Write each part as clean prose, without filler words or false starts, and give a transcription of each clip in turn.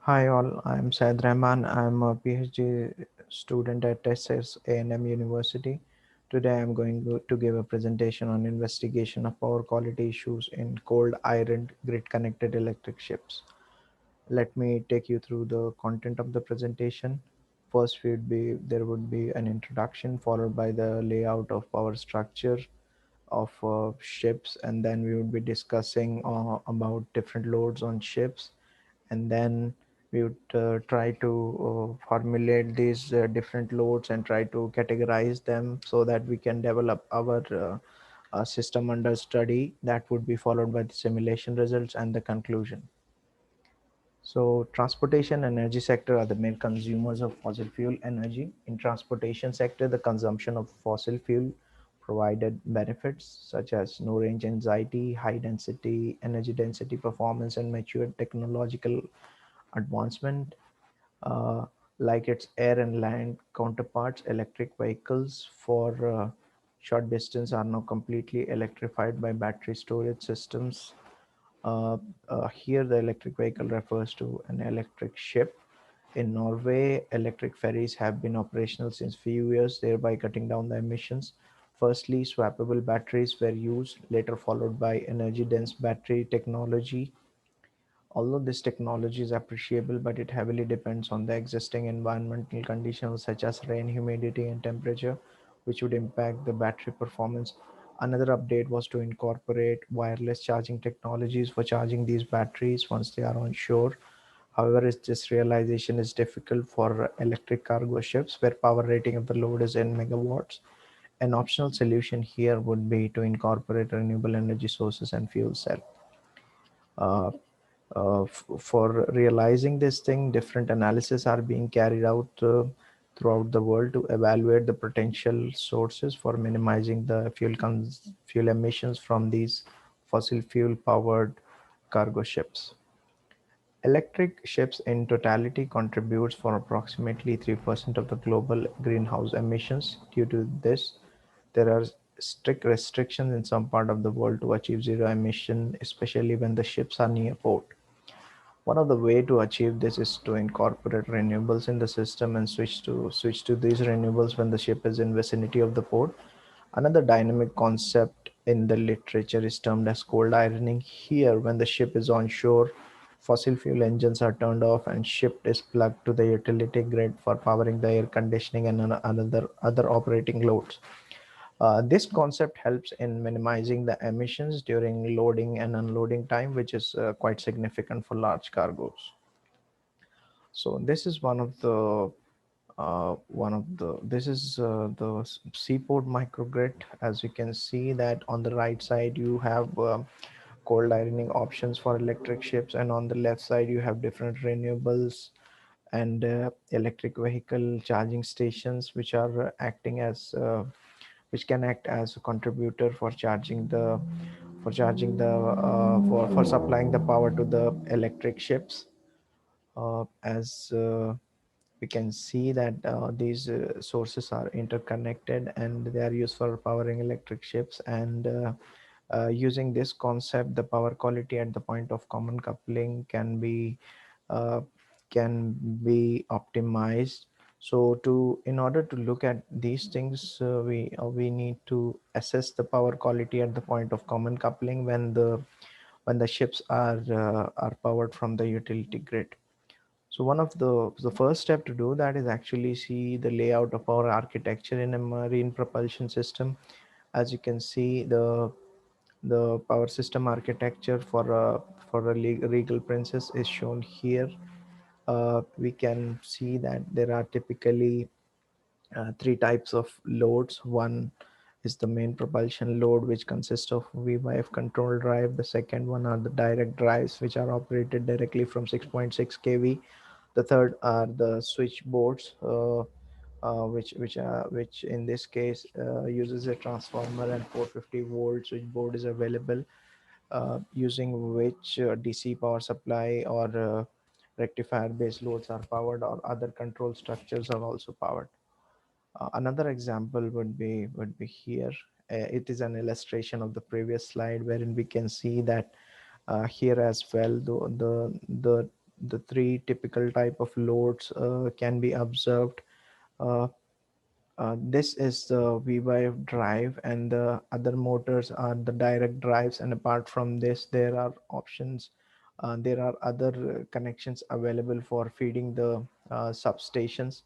Hi all, I'm Said Rahman. I'm a PhD student at Texas A&M University. Today I'm going to give a presentation on investigation of power quality issues in cold iron grid connected electric ships. Let me take you through the content of the presentation. First there would be an introduction followed by the layout of power structure of ships, and then we would be discussing about different loads on ships, and then we would try to formulate these different loads and try to categorize them so that we can develop our system under study. That would be followed by the simulation results and the conclusion. So transportation and energy sector are the main consumers of fossil fuel energy. In transportation sector, the consumption of fossil fuel provided benefits such as no range anxiety, high density, energy density performance, and mature technological advancement. uh, like its air and land counterparts. Electric vehicles for short distance are now completely electrified by battery storage systems. Uh, Here, the electric vehicle refers to an electric ship. In Norway, electric ferries have been operational since few years, thereby cutting down the emissions. Firstly, swappable batteries were used, later followed by energy-dense battery technology. Although this technology is appreciable, but it heavily depends on the existing environmental conditions such as rain, humidity, and temperature, which would impact the battery performance. Another update was to incorporate wireless charging technologies for charging these batteries once they are on shore. However, this realization is difficult for electric cargo ships where power rating of the load is in megawatts. An optional solution here would be to incorporate renewable energy sources and fuel cell. uh, for realizing this thing, different analyses are being carried out throughout the world to evaluate the potential sources for minimizing the fuel emissions from these fossil fuel powered cargo ships. Electric ships in totality contributes for approximately 3% of the global greenhouse emissions. Due to this, there are strict restrictions in some part of the world to achieve zero emission, especially when the ships are near port. One of the way to achieve this is to incorporate renewables in the system and switch to these renewables when the ship is in vicinity of the port. Another dynamic concept in the literature is termed as cold ironing. Here, when the ship is on shore, fossil fuel engines are turned off and ship is plugged to the utility grid for powering the air conditioning and another other operating loads. This concept helps in minimizing the emissions during loading and unloading time, which is quite significant for large cargoes. So this is this is the seaport microgrid. As you can see that on the right side you have cold ironing options for electric ships, and on the left side you have different renewables and electric vehicle charging stations which are acting as which can act as a contributor for supplying the power to the electric ships. As We can see that these sources are interconnected and they are used for powering electric ships, and using this concept, the power quality at the point of common coupling uh, can be optimized. So to in order to look at these things, we need to assess the power quality at the point of common coupling when the ships are powered from the utility grid. So one of the first step to do that is actually see the layout of our architecture in a marine propulsion system. As you can see, the power system architecture for a regal princess is shown here. We can see that there are typically three types of loads. One is the main propulsion load, which consists of V-Wave control drive. The second one are the direct drives, which are operated directly from 6.6 kV. The third are the switchboards, which in this case uses a transformer and 450 volt switchboard is available, using which DC power supply or rectifier based loads are powered, or other control structures are also powered. Another example would be here. It is an illustration of the previous slide, wherein we can see that here as well, the the three typical type of loads can be observed. Uh, this is the V-Wave drive, and the other motors are the direct drives. And apart from this, there are options. There are other connections available for feeding the substations,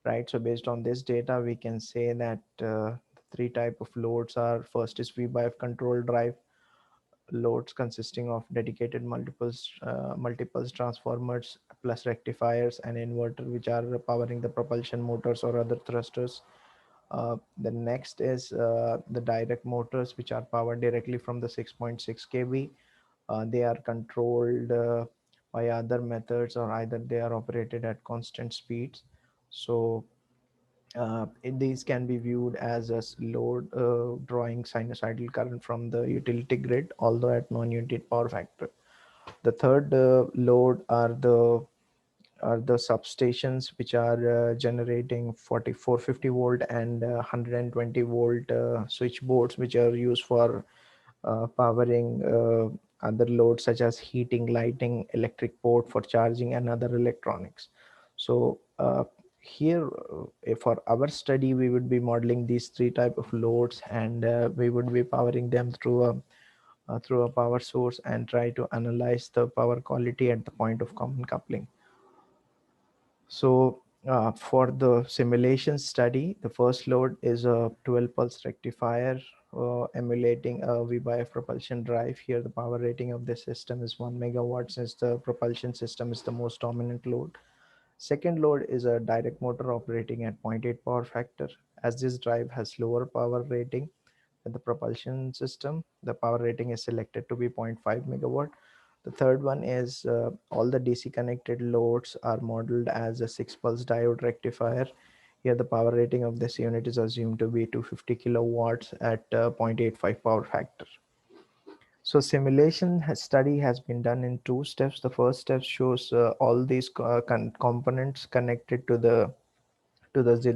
right? So based on this data, we can say that the three type of loads are: first is V-Wave control drive loads consisting of dedicated multiples transformers plus rectifiers and inverter, which are powering the propulsion motors or other thrusters. The next is the direct motors, which are powered directly from the 6.6 kV. They are controlled by other methods, or either they are operated at constant speeds. So these can be viewed as a load drawing sinusoidal current from the utility grid, although at non-unit power factor. The third load are the substations, which are generating 450 volt and 120 volt switchboards, which are used for powering other loads such as heating, lighting, electric port for charging, and other electronics. So here, for our study, we would be modeling these three type of loads, and we would be powering them through a power source and try to analyze the power quality at the point of common coupling. So for the simulation study, the first load is a 12 pulse rectifier emulating a V-Biaf propulsion drive. Here the power rating of this system is 1 megawatt, since the propulsion system is the most dominant load. Second load is a direct motor operating at zero point 0.8 power factor. As this drive has lower power rating than the propulsion system, the power rating is selected to be zero point 0.5 megawatt. The third one is all the DC connected loads are modeled as a 6 pulse diode rectifier. Here the power rating of this unit is assumed to be 250 kilowatts at 0.85 power factor. So simulation study has been done in two steps. The first step shows all these components connected to the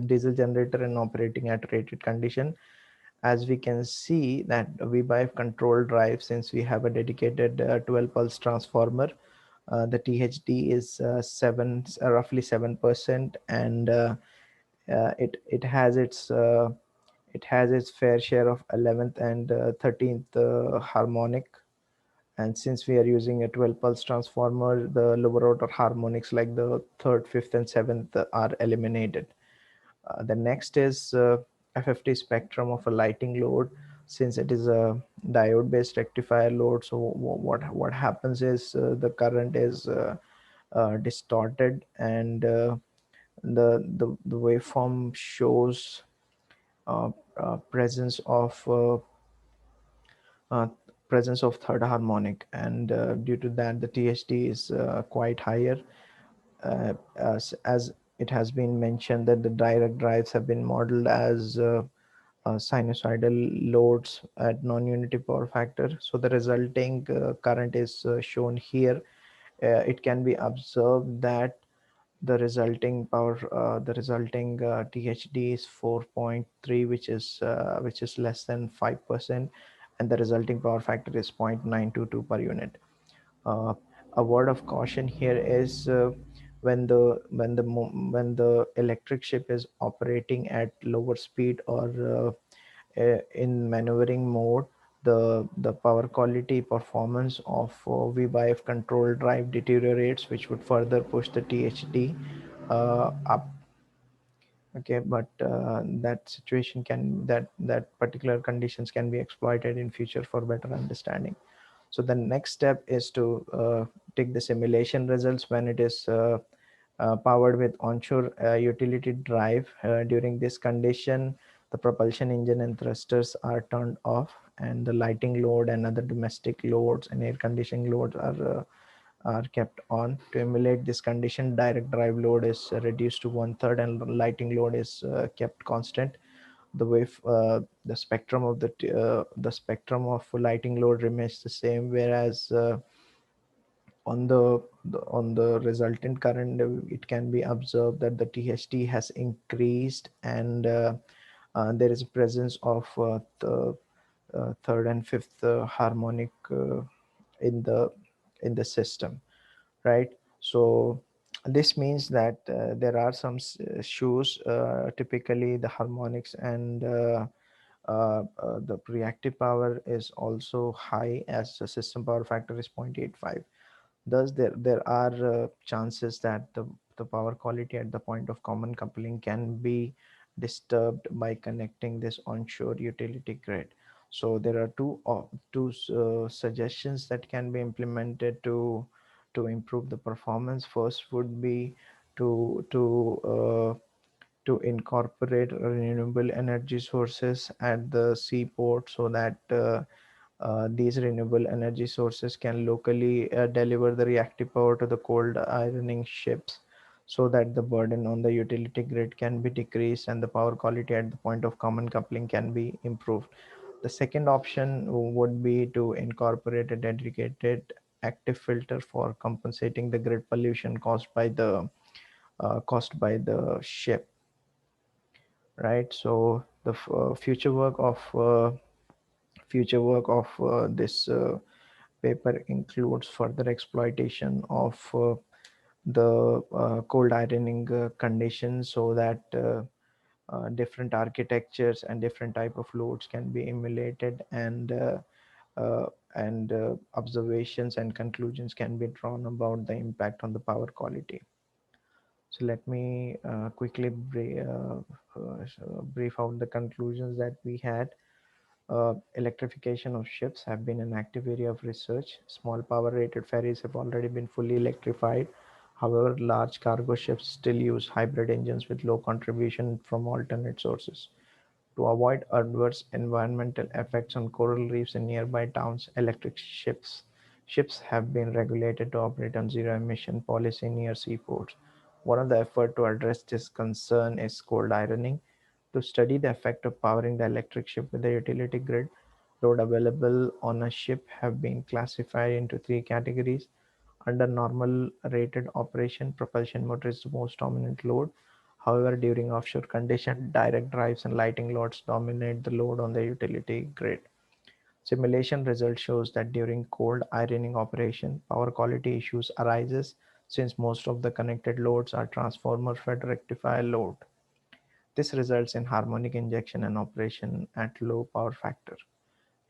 diesel generator and operating at rated condition. As we can see that we buy control drive, since we have a dedicated 12 pulse transformer, the THD is roughly 7%, and it has its fair share of 11th and 13th harmonic. And since we are using a 12 pulse transformer, the lower order harmonics like the third, fifth, and seventh are eliminated. The next is FFT spectrum of a lighting load, since it is a diode based rectifier load. So what happens is the current is distorted, and the waveform shows uh, presence of uh, presence of third harmonic, and due to that the THD is quite higher. As it has been mentioned that the direct drives have been modeled as sinusoidal loads at non-unity power factor. So the resulting current is shown here. It can be observed that the resulting THD is 4.3, which is less than 5%, and the resulting power factor is 0.922 per unit. uh, a word of caution here is when the electric ship is operating at lower speed, or in maneuvering mode, the power quality performance of V-Biaf control drive deteriorates, which would further push the THD up. Okay, but that situation can that particular conditions can be exploited in future for better understanding. So the next step is to take the simulation results when it is powered with onshore utility drive. During this condition, the propulsion engine and thrusters are turned off, and the lighting load and other domestic loads and air conditioning loads are kept on. To emulate this condition, direct drive load is reduced to one third, and lighting load is kept constant. The spectrum of the spectrum of lighting load remains the same, whereas on the resultant current, it can be observed that the THD has increased, and there is a presence of the third and fifth harmonic in the system, right? So this means that there are some shoes, typically the harmonics and the reactive power is also high, as the system power factor is 0.85. Thus, there are chances that the power quality at the point of common coupling can be disturbed by connecting this onshore utility grid. So there are two suggestions that can be implemented to improve the performance. First would be to incorporate renewable energy sources at the seaport, so that these renewable energy sources can locally deliver the reactive power to the cold ironing ships, so that the burden on the utility grid can be decreased and the power quality at the point of common coupling can be improved. The second option would be to incorporate a dedicated active filter for compensating the grid pollution caused by the ship, right? So the future work of this paper includes further exploitation of the cold ironing conditions, so that different architectures and different type of loads can be emulated, and observations and conclusions can be drawn about the impact on the power quality. So let me quickly brief out the conclusions that we had. Electrification of ships have been an active area of research. Small power rated ferries have already been fully electrified. However, large cargo ships still use hybrid engines with low contribution from alternate sources. To avoid adverse environmental effects on coral reefs in nearby towns, electric ships have been regulated to operate on zero emission policy near seaports. One of the efforts to address this concern is cold ironing. To study the effect of powering the electric ship with a utility grid, load available on a ship have been classified into three categories. Under normal rated operation, propulsion motor is the most dominant load. However, during offshore conditions, direct drives and lighting loads dominate the load on the utility grid. Simulation result shows that during cold ironing operation, power quality issues arises since most of the connected loads are transformer-fed rectifier load. This results in harmonic injection and operation at low power factor.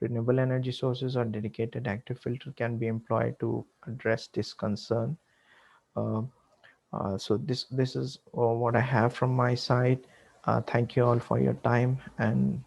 Renewable energy sources or dedicated active filter can be employed to address this concern. Uh, so this is what I have from my side. Thank you all for your time, and